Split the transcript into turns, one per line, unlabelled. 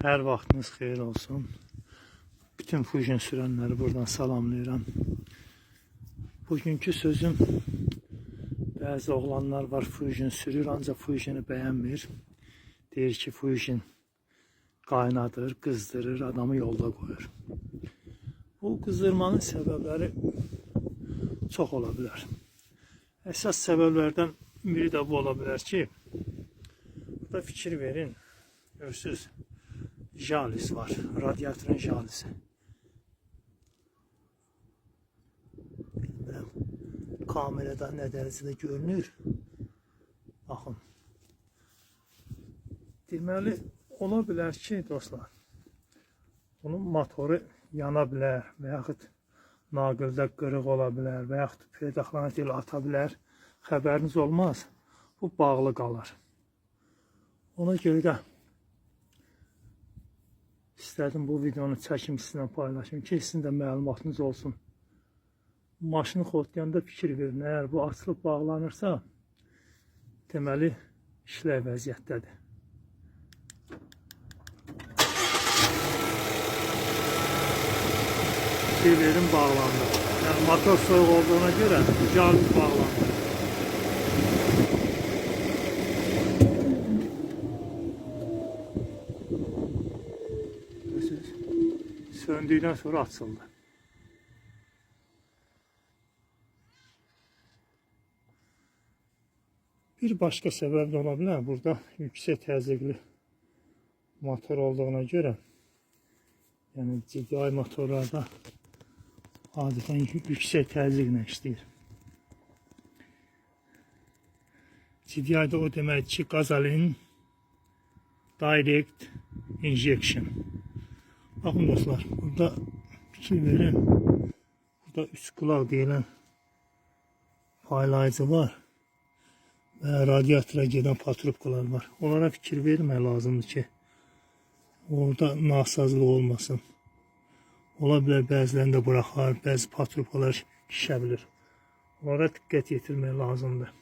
Hər vaxtınız xeyir olsun. Bütün Fusion sürənləri buradan salamlayıram. Bugünkü sözüm, bəzi oğlanlar var Fusion sürür, ancaq Fusion'ı bəyənmir. Deyir ki, Fusion qaynadır, qızdırır, adamı yolda qoyur. Bu qızdırmanın səbəbləri çox ola bilər. Əsas səbəblərdən biri də bu ola bilər ki, burada fikir verin, görürsünüz, jalis var, radiatörün jalisi. Bilmirəm, kamerada nə dərəcədə görünür. Baxın. Deməli, ola bilər ki, dostlar, bunun motoru yana bilər və yaxud naqildə qırıq ola bilər və yaxud pedaqlarına dil ata bilər. Xəbəriniz olmaz, bu bağlı qalır. Ona görə də İstədim bu videonu çəkim sizinlə paylaşım ki, sizin də məlumatınız olsun. Maşını xodlayanda fikir verin, əgər bu açılıb bağlanırsa, deməli işlək vəziyyətdədir. Fikir verin, bağlandı. Yəni motor soyuq olduğuna görə jalis bağlandı. Söndükdən sonra açıldı. Bir başqa səbəb də ola bilər. Burada yüksək təzyiqli motor olduğuna görə, yəni GDI motorlarda adətən yüksək təzyiqlə işləyir. GDI-də o demək ki, Gasoline Direct Injection. Baxın dostlar, burada fikir verin, burada üç qulaq deyilən paylayıcı var və radiatora gedən patrubkalar var. Onlara fikir vermək lazımdır ki, orada nasazlıq olmasın. Ola bilər bəzilərində buraxar, bəzi patrubkalar şişə bilir. Onlara diqqət yetirmək lazımdır.